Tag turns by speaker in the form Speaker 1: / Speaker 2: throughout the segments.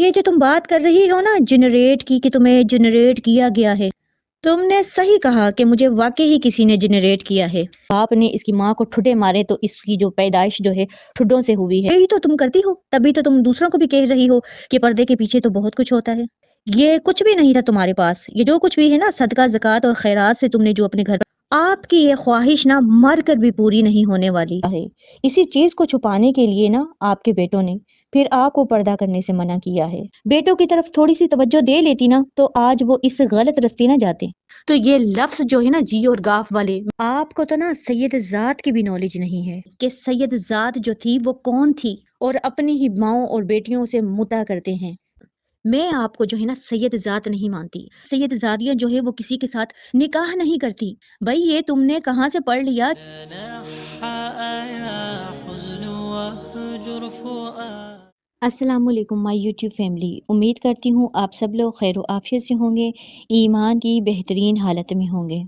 Speaker 1: یہ جو تم بات کر رہی ہو نا جنریٹ کی کہ تمہیں جنریٹ کیا گیا ہے، تم نے صحیح کہا کہ مجھے واقعی کسی نے جنریٹ کیا ہے۔ باپ نے اس کی ماں کو ٹھڈے مارے تو اس کی جو پیدائش جو ہے ٹھڈوں سے ہوئی ہے، یہی تو تم کرتی ہو، تبھی تو تم دوسروں کو بھی کہہ رہی ہو کہ پردے کے پیچھے تو بہت کچھ ہوتا ہے۔ یہ کچھ بھی نہیں تھا تمہارے پاس، یہ جو کچھ بھی ہے نا صدقہ زکوٰۃ اور خیرات سے تم نے جو اپنے گھر پر، آپ کی یہ خواہش نا مر کر بھی پوری نہیں ہونے والی ہے۔ اسی چیز کو چھپانے کے لیے نا آپ کے بیٹوں نے پھر آپ کو پردہ کرنے سے منع کیا ہے۔ بیٹوں کی طرف تھوڑی سی توجہ دے لیتی نا تو آج وہ اس غلط رستے نہ جاتے۔ تو یہ لفظ جو ہے نا جی اور گاف والے، آپ کو تو نا سید ذات کی بھی نالج نہیں ہے کہ سید ذات جو تھی وہ کون تھی، اور اپنی ہی ماؤں اور بیٹیوں سے متا کرتے ہیں۔ میں آپ کو جو ہے نا سید ذات نہیں مانتی، سید زادیاں جو ہے وہ کسی کے ساتھ نکاح نہیں کرتی۔ بھائی یہ تم نے کہاں سے پڑھ لیا؟ السلام علیکم مائی یوٹیوب فیملی، امید کرتی ہوں آپ سب لوگ خیر و عافیت سے ہوں گے، ایمان کی بہترین حالت میں ہوں گے۔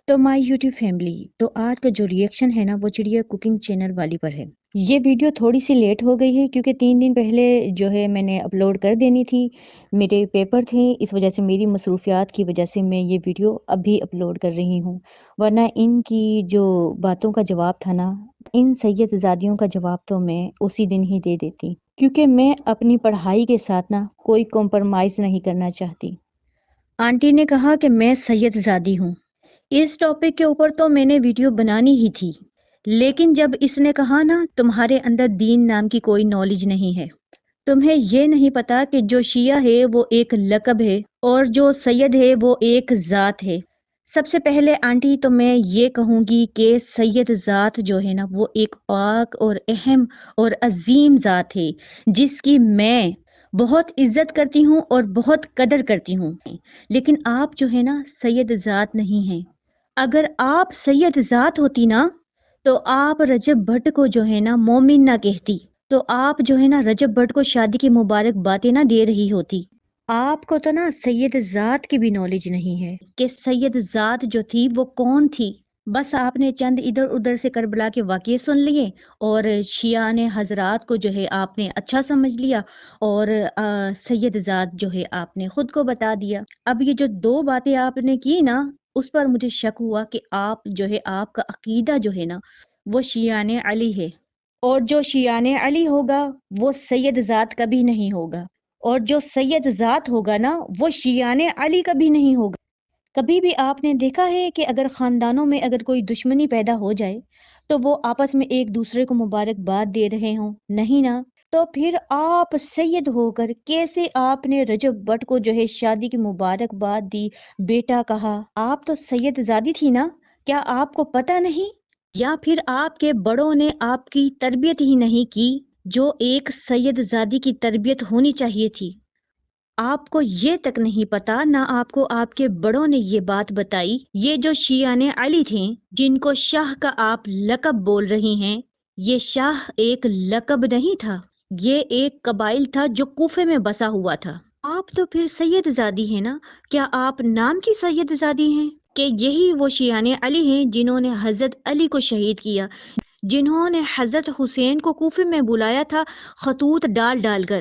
Speaker 1: تو مائی یوٹیوب فیملی، تو آج کا جو ریئیکشن ہے نا وہ چڑیا کوکنگ چینل والی پر ہے۔ یہ ویڈیو تھوڑی سی لیٹ ہو گئی ہے کیونکہ 3 دن پہلے جو ہے میں نے اپلوڈ کر دینی تھی، میرے پیپر تھے، اس وجہ سے میری مصروفیات کی وجہ سے میں یہ ویڈیو ابھی اپلوڈ کر رہی ہوں، ورنہ ان کی جو باتوں کا جواب تھا نا، ان سید زادیوں کا جواب تو میں اسی دن ہی دے دیتی، کیونکہ میں اپنی پڑھائی کے ساتھ نا کوئی کمپرمائز نہیں کرنا چاہتی۔ آنٹی نے کہا کہ میں سید زادی ہوں، اس ٹاپک کے اوپر تو میں نے ویڈیو بنانی ہی تھی، لیکن جب اس نے کہا نا تمہارے اندر دین نام کی کوئی نالج نہیں ہے، تمہیں یہ نہیں پتا کہ جو شیعہ ہے وہ ایک لقب ہے اور جو سید ہے وہ ایک ذات ہے۔ سب سے پہلے آنٹی تو میں یہ کہوں گی کہ سید ذات جو ہے نا وہ ایک پاک اور اہم اور عظیم ذات ہے، جس کی میں بہت عزت کرتی ہوں اور بہت قدر کرتی ہوں، لیکن آپ جو ہے نا سید ذات نہیں ہیں۔ اگر آپ سید ذات ہوتی نا تو آپ رجب بھٹ کو جو ہے نا مومن نہ کہتی، تو آپ جو ہے نا رجب بھٹ کو شادی کی مبارک باتیں نہ دے رہی ہوتی۔ آپ کو تو نا سید ذات کی بھی نالج نہیں ہے کہ سید ذات جو تھی وہ کون تھی، بس آپ نے چند ادھر ادھر سے کربلا کے واقعے سن لیے اور شیعان حضرات کو جو ہے آپ نے اچھا سمجھ لیا اور سید ذات جو ہے آپ نے خود کو بتا دیا۔ اب یہ جو 2 باتیں آپ نے کی نا اس پر مجھے شک ہوا کہ آپ جو ہے آپ کا عقیدہ جو ہے نا وہ شیعان علی ہے، اور جو شیعان علی ہوگا وہ سید ذات کبھی نہیں ہوگا، اور جو سید ذات ہوگا نا وہ شیعان علی کبھی نہیں ہوگا۔ کبھی بھی آپ نے دیکھا ہے کہ اگر خاندانوں میں اگر کوئی دشمنی پیدا ہو جائے تو وہ آپس میں ایک دوسرے کو مبارکباد دے رہے ہوں؟ نہیں نا۔ تو پھر آپ سید ہو کر کیسے آپ نے رجب بٹ کو جو ہے شادی کی مبارکباد دی، بیٹا کہا؟ آپ تو سید زادی تھی نا، کیا آپ کو پتہ نہیں؟ یا پھر آپ کے بڑوں نے آپ کی تربیت ہی نہیں کی جو ایک سید زادی کی تربیت ہونی چاہیے تھی؟ آپ کو یہ تک نہیں پتا، نہ آپ کو آپ کے بڑوں نے یہ بات بتائی۔ یہ جو شیعان علی تھے جن کو شاہ کا آپ لقب بول رہی ہیں، یہ شاہ ایک لقب نہیں تھا، یہ ایک قبائل تھا جو کوفے میں بسا ہوا تھا۔ آپ تو پھر سید زادی ہیں نا، کیا آپ نام کی سید زادی ہیں؟ کہ یہی وہ شیعان علی ہیں جنہوں نے حضرت علی کو شہید کیا، جنہوں نے حضرت حسین کو کوفے میں بلایا تھا خطوط ڈال ڈال کر،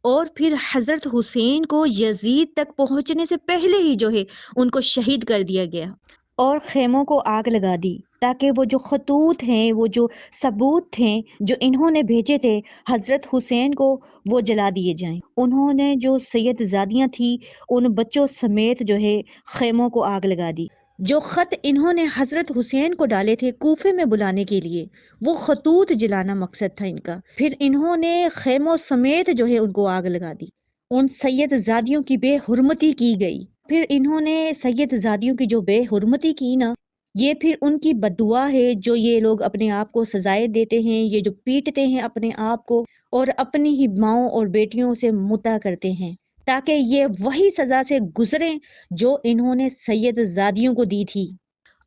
Speaker 1: اور پھر حضرت حسین کو یزید تک پہنچنے سے پہلے ہی جو ہے ان کو شہید کر دیا گیا اور خیموں کو آگ لگا دی، تاکہ وہ جو خطوط ہیں، وہ جو ثبوت تھے جو انہوں نے بھیجے تھے حضرت حسین کو، وہ جلا دیے جائیں۔ انہوں نے جو سید زادیاں تھی ان بچوں سمیت جو ہے خیموں کو آگ لگا دی۔ جو خط انہوں نے حضرت حسین کو ڈالے تھے کوفے میں بلانے کے لیے، وہ خطوط جلانا مقصد تھا ان کا، پھر انہوں نے خیموں سمیت جو ہے ان کو آگ لگا دی۔ ان سید زادیوں کی بے حرمتی کی گئی، پھر انہوں نے سید زادیوں کی جو بے حرمتی کی نا، یہ پھر ان کی بددعا ہے جو یہ لوگ اپنے آپ کو سزائیں دیتے ہیں، یہ جو پیٹتے ہیں اپنے آپ کو اور اپنی ہی ماؤں اور بیٹیوں سے متا کرتے ہیں، تاکہ یہ وہی سزا سے گزریں جو انہوں نے سید زادیوں کو دی تھی۔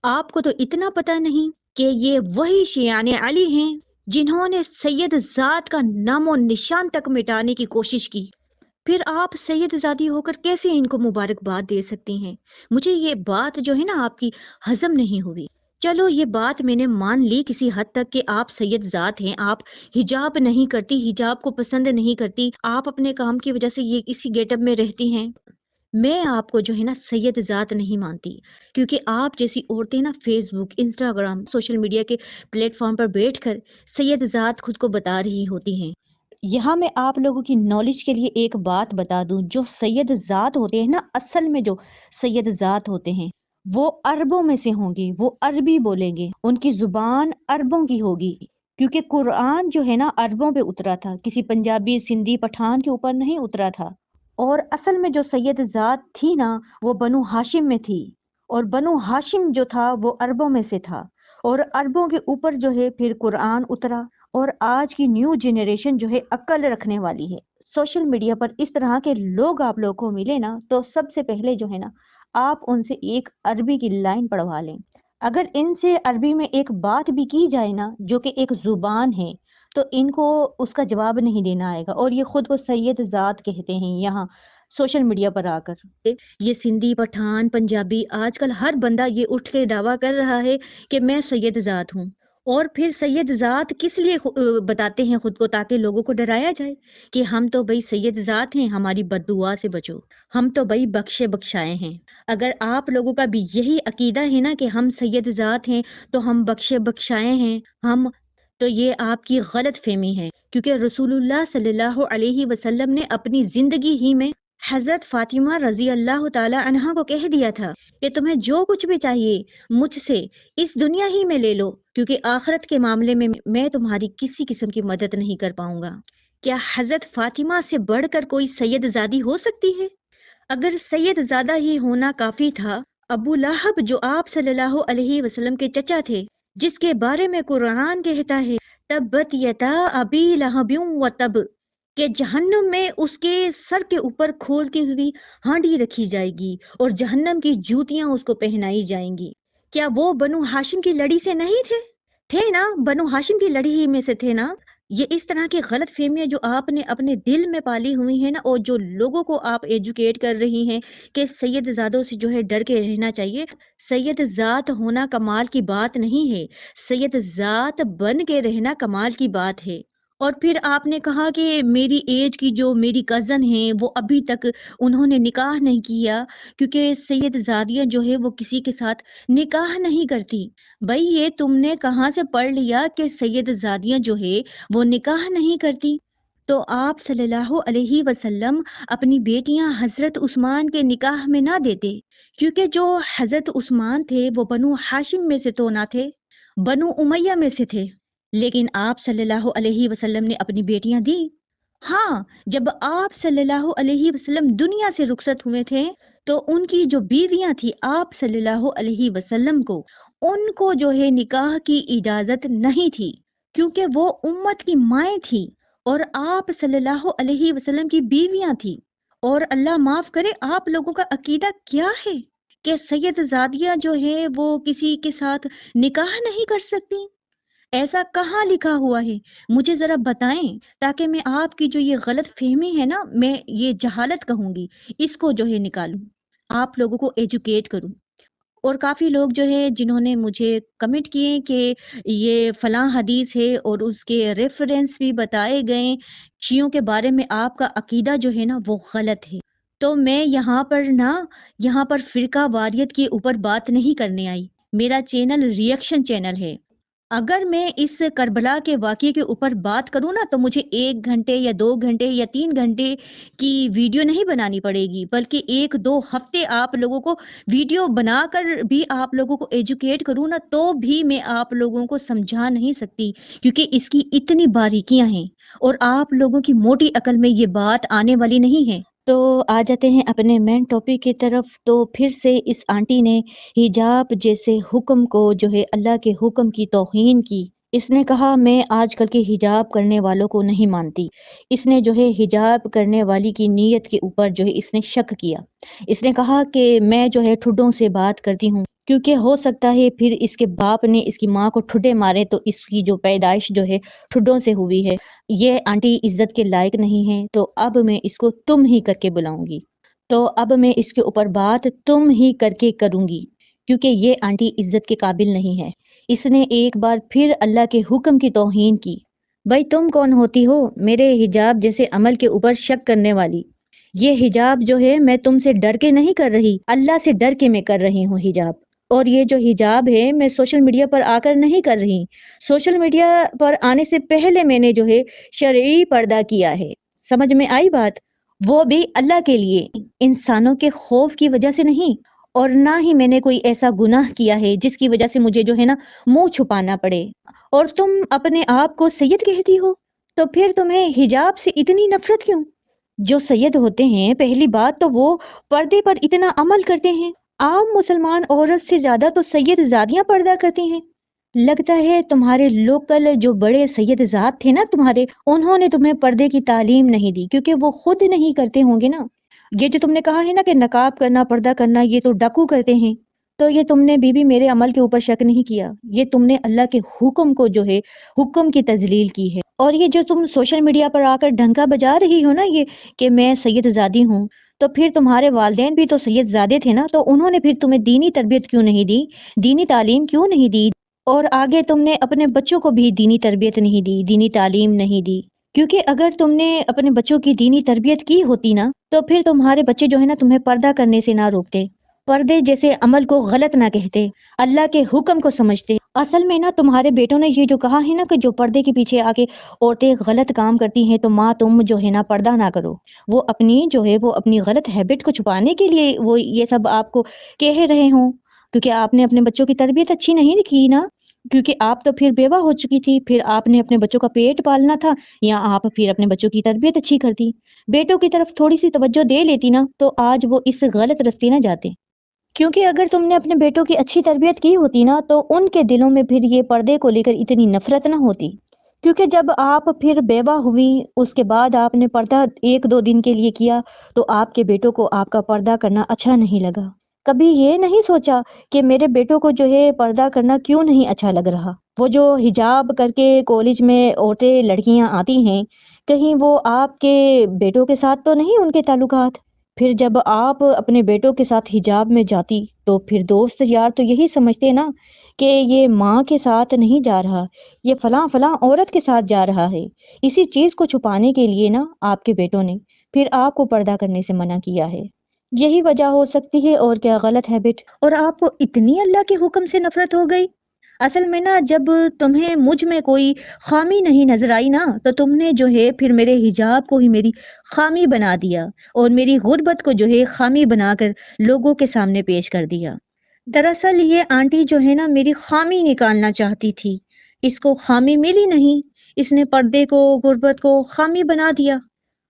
Speaker 1: آپ کو تو اتنا پتہ نہیں کہ یہ وہی شیعان علی ہیں جنہوں نے سید ذات کا نام و نشان تک مٹانے کی کوشش کی، پھر آپ سید زادی ہو کر کیسے ان کو مبارکباد دے سکتی ہیں؟ مجھے یہ بات جو ہے نا آپ کی ہضم نہیں ہوئی۔ چلو یہ بات میں نے مان لی کسی حد تک کہ آپ سید ذات ہیں، آپ حجاب نہیں کرتی، حجاب کو پسند نہیں کرتی، آپ اپنے کام کی وجہ سے یہ اسی گیٹ اپ میں رہتی ہیں۔ میں آپ کو جو ہے نا سید ذات نہیں مانتی، کیونکہ آپ جیسی عورتیں نا فیس بک، انسٹاگرام، سوشل میڈیا کے پلیٹ فارم پر بیٹھ کر سید ذات خود کو بتا رہی ہوتی ہیں۔ یہاں میں آپ لوگوں کی نالج کے لیے ایک بات بتا دوں، جو سید ذات ہوتے ہیں نا، اصل میں جو سید ذات ہوتے ہیں وہ عربوں میں سے ہوں گے، وہ عربی بولیں گے، ان کی زبان عربوں کی ہوگی، کیونکہ قرآن جو ہے نا عربوں پہ اترا تھا، کسی پنجابی، سندھی، پٹھان کے اوپر نہیں اترا تھا۔ اور اصل میں جو سید ذات تھی نا وہ بنو ہاشم میں تھی، اور بنو ہاشم جو تھا وہ عربوں میں سے تھا، اور عربوں کے اوپر جو ہے پھر قرآن اترا۔ اور آج کی نیو جنریشن جو ہے عقل رکھنے والی ہے، سوشل میڈیا پر اس طرح کے لوگ آپ لوگوں کو ملے نا تو سب سے پہلے جو ہے نا آپ ان سے ایک عربی کی لائن پڑھوا لیں۔ اگر ان سے عربی میں ایک بات بھی کی جائے نا جو کہ ایک زبان ہے تو ان کو اس کا جواب نہیں دینا آئے گا، اور یہ خود کو سید ذات کہتے ہیں یہاں سوشل میڈیا پر آ کر۔ یہ سندھی، پٹھان، پنجابی، آج کل ہر بندہ یہ اٹھ کے دعویٰ کر رہا ہے کہ میں سید ذات ہوں، اور پھر سید ذات کس لیے بتاتے ہیں خود کو؟ تاکہ لوگوں کو ڈرایا جائے کہ ہم تو بھائی سید ذات ہیں، ہماری بد دعا سے بچو، ہم تو بھائی بخشے بخشائے ہیں۔ اگر آپ لوگوں کا بھی یہی عقیدہ ہے نا کہ ہم سید ذات ہیں تو ہم بخشے بخشائے ہیں، تو یہ آپ کی غلط فہمی ہے، کیونکہ رسول اللہ صلی اللہ علیہ وسلم نے اپنی زندگی ہی میں حضرت فاطمہ رضی اللہ تعالی عنہا کو کہہ دیا تھا کہ تمہیں جو کچھ بھی چاہیے مجھ سے اس دنیا ہی میں لے لو، کیونکہ آخرت کے معاملے میں تمہاری کسی قسم کی مدد نہیں کر پاؤں گا۔ کیا حضرت فاطمہ سے بڑھ کر کوئی سید زادی ہو سکتی ہے؟ اگر سید زادہ ہی ہونا کافی تھا، ابو لہب جو آپ صلی اللہ علیہ وسلم کے چچا تھے، جس کے بارے میں قرآن کہتا ہے تبت یدا ابی لہب و تب، کہ جہنم میں اس کے سر کے اوپر کھولتی ہوئی ہانڈی رکھی جائے گی اور جہنم کی جوتیاں اس کو پہنائی جائیں گی، کیا وہ بنو ہاشم کی لڑی سے نہیں تھے نا؟ بنو ہاشم کی لڑی ہی میں سے تھے نا؟ یہ اس طرح کی غلط فہمیاں جو آپ نے اپنے دل میں پالی ہوئی ہیں نا، اور جو لوگوں کو آپ ایجوکیٹ کر رہی ہیں کہ سید زادوں سے جو ہے ڈر کے رہنا چاہیے، سید ذات ہونا کمال کی بات نہیں ہے، سید ذات بن کے رہنا کمال کی بات ہے۔ اور پھر آپ نے کہا کہ میری ایج کی جو میری کزن ہیں وہ ابھی تک انہوں نے نکاح نہیں کیا، کیونکہ سید زادیاں جو ہے وہ کسی کے ساتھ نکاح نہیں کرتی۔ بھائی یہ تم نے کہاں سے پڑھ لیا کہ سید زادیاں جو ہے وہ نکاح نہیں کرتی؟ تو آپ صلی اللہ علیہ وسلم اپنی بیٹیاں حضرت عثمان کے نکاح میں نہ دیتے، کیونکہ جو حضرت عثمان تھے وہ بنو ہاشم میں سے تو نہ تھے، بنو امیہ میں سے تھے، لیکن آپ صلی اللہ علیہ وسلم نے اپنی بیٹیاں دی۔ ہاں، جب آپ صلی اللہ علیہ وسلم دنیا سے رخصت ہوئے تھے تو ان کی جو بیویاں تھی آپ صلی اللہ علیہ وسلم کو، ان کو جو ہے نکاح کی اجازت نہیں تھی، کیونکہ وہ امت کی مائیں تھی اور آپ صلی اللہ علیہ وسلم کی بیویاں تھی۔ اور اللہ معاف کرے، آپ لوگوں کا عقیدہ کیا ہے کہ سید زادیہ جو ہے وہ کسی کے ساتھ نکاح نہیں کر سکتی؟ ایسا کہاں لکھا ہوا ہے؟ مجھے ذرا بتائیں، تاکہ میں آپ کی جو یہ غلط فہمی ہے نا، میں یہ جہالت کہوں گی، اس کو جو ہے نکالوں، آپ لوگوں کو ایجوکیٹ کروں۔ اور کافی لوگ جو ہے جنہوں نے مجھے کمنٹ کیے کہ یہ فلاں حدیث ہے اور اس کے ریفرنس بھی بتائے گئے، شیعوں کے بارے میں آپ کا عقیدہ جو ہے نا وہ غلط ہے۔ تو میں یہاں پر فرقہ واریت کے اوپر بات نہیں کرنے آئی، میرا چینل ریئیکشن چینل ہے۔ اگر میں اس کربلا کے واقعے کے اوپر بات کروں نا تو مجھے 1 گھنٹے یا 2 گھنٹے یا 3 گھنٹے کی ویڈیو نہیں بنانی پڑے گی، بلکہ 1-2 ہفتے آپ لوگوں کو ویڈیو بنا کر بھی آپ لوگوں کو ایجوکیٹ کروں نا تو بھی میں آپ لوگوں کو سمجھا نہیں سکتی، کیونکہ اس کی اتنی باریکیاں ہیں اور آپ لوگوں کی موٹی عقل میں یہ بات آنے والی نہیں ہے۔ تو آ جاتے ہیں اپنے مین ٹاپک کی طرف۔ تو پھر سے اس آنٹی نے حجاب جیسے حکم کو جو ہے اللہ کے حکم کی توہین کی۔ اس نے کہا میں آج کل کے حجاب کرنے والوں کو نہیں مانتی۔ اس نے جو ہے حجاب کرنے والی کی نیت کے اوپر جو ہے اس نے شک کیا۔ اس نے کہا کہ میں جو ہے ٹھڈوں سے بات کرتی ہوں، کیونکہ ہو سکتا ہے پھر اس کے باپ نے اس کی ماں کو ٹھڈے مارے تو اس کی جو پیدائش جو ہے ٹھڈوں سے ہوئی ہے۔ یہ آنٹی عزت کے لائق نہیں ہے، تو اب میں اس کو تم ہی کر کے بلاؤں گی۔ تو اب میں اس کے اوپر بات تم ہی کر کے کروں گی، کیونکہ یہ آنٹی عزت کے قابل نہیں ہے۔ اس نے ایک بار پھر اللہ کے حکم کی توہین کی۔ بھائی تم کون ہوتی ہو میرے حجاب جیسے عمل کے اوپر شک کرنے والی؟ یہ حجاب جو ہے میں تم سے ڈر کے نہیں کر رہی، اللہ سے ڈر کے میں کر رہی ہوں حجاب۔ اور یہ جو حجاب ہے میں سوشل میڈیا پر آ کر نہیں کر رہی، سوشل میڈیا پر آنے سے پہلے میں نے جو ہے شرعی پردہ کیا ہے۔ سمجھ میں آئی بات؟ وہ بھی اللہ کے لیے، انسانوں کے خوف کی وجہ سے نہیں، اور نہ ہی میں نے کوئی ایسا گناہ کیا ہے جس کی وجہ سے مجھے جو ہے نا منہ چھپانا پڑے۔ اور تم اپنے آپ کو سید کہتی ہو، تو پھر تمہیں حجاب سے اتنی نفرت کیوں؟ جو سید ہوتے ہیں پہلی بات تو وہ پردے پر اتنا عمل کرتے ہیں۔ عام مسلمان عورت سے زیادہ تو سید زادیاں پردہ کرتی ہیں۔ لگتا ہے تمہارے لوکل جو بڑے سید ذات تھے نا تمہارے، انہوں نے تمہیں پردے کی تعلیم نہیں دی، کیونکہ وہ خود نہیں کرتے ہوں گے نا۔ یہ جو تم نے کہا ہے نا کہ نقاب کرنا، پردہ کرنا، یہ تو ڈاکو کرتے ہیں، تو یہ تم نے بی میرے عمل کے اوپر شک نہیں کیا، یہ تم نے اللہ کے حکم کو جو ہے حکم کی تذلیل کی ہے۔ اور یہ جو تم سوشل میڈیا پر آ کر ڈھنکا بجا رہی ہو نا یہ کہ میں سید زادی ہوں، تو پھر تمہارے والدین بھی تو سید زادے تھے نا، تو انہوں نے پھر تمہیں دینی تربیت کیوں نہیں دی، دینی تعلیم کیوں نہیں دی؟ اور آگے تم نے اپنے بچوں کو بھی دینی تربیت نہیں دی، دینی تعلیم نہیں دی، کیونکہ اگر تم نے اپنے بچوں کی دینی تربیت کی ہوتی نا تو پھر تمہارے بچے جو ہے نا تمہیں پردہ کرنے سے نہ روکتے، پردے جیسے عمل کو غلط نہ کہتے، اللہ کے حکم کو سمجھتے۔ اصل میں نا تمہارے بیٹوں نے یہ جو کہا ہے نا کہ جو پردے کے پیچھے آ کے عورتیں غلط کام کرتی ہیں تو ماں تم جو ہے نا پردہ نہ کرو، وہ اپنی جو ہے وہ اپنی غلط ہیبٹ کو چھپانے کے لیے وہ یہ سب آپ کو کہہ رہے ہوں، کیونکہ آپ نے اپنے بچوں کی تربیت اچھی نہیں کی نا، کیونکہ آپ تو پھر بیوہ ہو چکی تھی، پھر آپ نے اپنے بچوں کا پیٹ پالنا تھا، یا آپ پھر اپنے بچوں کی تربیت اچھی کرتی، بیٹوں کی طرف تھوڑی سی توجہ دے لیتی نا تو آج وہ اس غلط رستے نہ جاتے۔ کیونکہ اگر تم نے اپنے بیٹوں کی اچھی تربیت کی ہوتی نا تو ان کے دلوں میں پھر یہ پردے کو لے کر اتنی نفرت نہ ہوتی، کیونکہ جب آپ پھر بیوہ ہوئی اس کے بعد آپ نے پردہ ایک دو دن کے لیے کیا تو آپ کے بیٹوں کو آپ کا پردہ کرنا اچھا نہیں لگا، کبھی یہ نہیں سوچا کہ میرے بیٹوں کو جو ہے پردہ کرنا کیوں نہیں اچھا لگ رہا؟ وہ جو حجاب کر کے کالج میں عورتیں لڑکیاں آتی ہیں، کہیں وہ آپ کے بیٹوں کے ساتھ تو نہیں ان کے تعلقات؟ پھر جب آپ اپنے بیٹوں کے ساتھ حجاب میں جاتی تو پھر دوست یار تو یہی سمجھتے نا کہ یہ ماں کے ساتھ نہیں جا رہا، یہ فلاں فلاں عورت کے ساتھ جا رہا ہے۔ اسی چیز کو چھپانے کے لیے نا آپ کے بیٹوں نے پھر آپ کو پردہ کرنے سے منع کیا ہے، یہی وجہ ہو سکتی ہے، اور کیا غلط ہیبٹ؟ اور آپ کو اتنی اللہ کے حکم سے نفرت ہو گئی؟ اصل میں نا جب تمہیں مجھ میں کوئی خامی نہیں نظر آئی نا تو تم نے جو ہے پھر میرے حجاب کو ہی میری خامی بنا دیا، اور میری غربت کو جو ہے خامی بنا کر لوگوں کے سامنے پیش کر دیا۔ دراصل یہ آنٹی جو ہے نا میری خامی نکالنا چاہتی تھی، اس کو خامی ملی نہیں، اس نے پردے کو، غربت کو خامی بنا دیا۔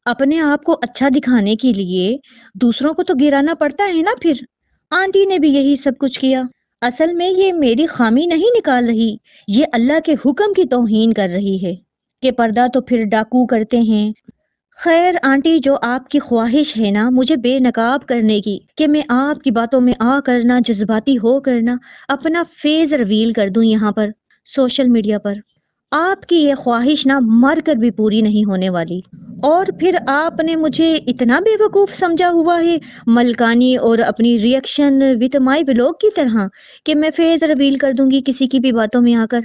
Speaker 1: اپنے آپ کو اچھا دکھانے کے لیے دوسروں کو تو گرانا پڑتا ہے نا، پھر آنٹی نے بھی یہی سب کچھ کیا۔ اصل میں یہ میری خامی نہیں نکال رہی، یہ اللہ کے حکم کی توہین کر رہی ہے کہ پردہ تو پھر ڈاکو کرتے ہیں۔ خیر آنٹی، جو آپ کی خواہش ہے نا مجھے بے نقاب کرنے کی، کہ میں آپ کی باتوں میں آ کرنا جذباتی ہو کرنا اپنا فیز ریویل کر دوں یہاں پر سوشل میڈیا پر، آپ کی یہ خواہش نہ مر کر بھی پوری نہیں ہونے والی۔ اور پھر آپ نے مجھے اتنا بے وقوف سمجھا ہوا ہے ملکانی اور اپنی ریئیکشن وتھ مائی بلاگ کی طرح کہ میں فیز ریویل کر دوں گی کسی کی بھی باتوں میں آ کر۔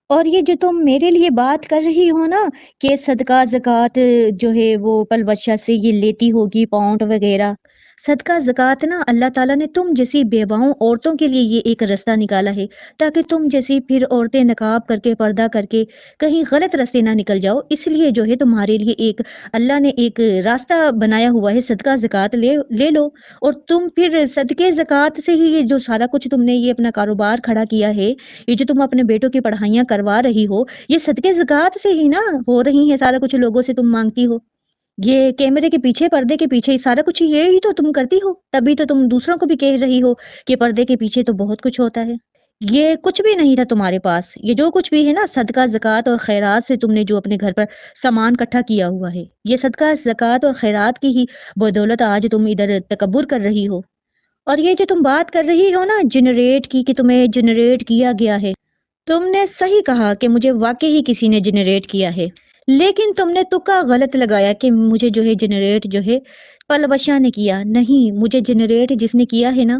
Speaker 1: اور یہ جو تم میرے لیے بات کر رہی ہو نا کہ صدقہ زکوٰۃ جو ہے وہ پلوشہ سے یہ لیتی ہوگی پاؤنڈ وغیرہ، صدقہ زکوٰۃ نا اللہ تعالیٰ نے تم جیسی بیواؤں عورتوں کے لیے یہ ایک رستہ نکالا ہے تاکہ تم جیسی پھر عورتیں نقاب کر کے پردہ کر کے کہیں غلط رستے نہ نکل جاؤ، اس لیے جو ہے تمہارے لیے ایک اللہ نے ایک راستہ بنایا ہوا ہے، صدقہ زکوٰۃ لے لو، اور تم پھر صدقے زکوٰۃ سے ہی یہ جو سارا کچھ تم نے یہ اپنا کاروبار کھڑا کیا ہے، یہ جو تم اپنے بیٹوں کی پڑھائیاں کروا رہی ہو، یہ صدقے زکوٰۃ سے ہی نا ہو رہی ہیں، سارا کچھ لوگوں سے تم مانگتی ہو، یہ کیمرے کے پیچھے پردے کے پیچھے سارا کچھ یہی تو تم کرتی ہو، تبھی تو تم دوسروں کو بھی کہہ رہی ہو کہ پردے کے پیچھے تو بہت کچھ ہوتا ہے۔ یہ کچھ بھی نہیں تھا تمہارے پاس، یہ جو کچھ بھی ہے نا صدقہ زکوٰۃ اور خیرات سے تم نے جو اپنے گھر پر سامان اکٹھا کیا ہوا ہے، یہ صدقہ زکوٰۃ اور خیرات کی ہی بدولت آج تم ادھر تکبر کر رہی ہو۔ اور یہ جو تم بات کر رہی ہو نا جنریٹ کی، کہ تمہیں جنریٹ کیا گیا ہے، تم نے صحیح کہا کہ مجھے واقعی کسی نے جنریٹ کیا ہے، لیکن تم نے تکا غلط لگایا کہ مجھے جو ہے جنریٹ جو ہے پلوشا نے کیا، نہیں، مجھے جنریٹ جس نے کیا ہے نا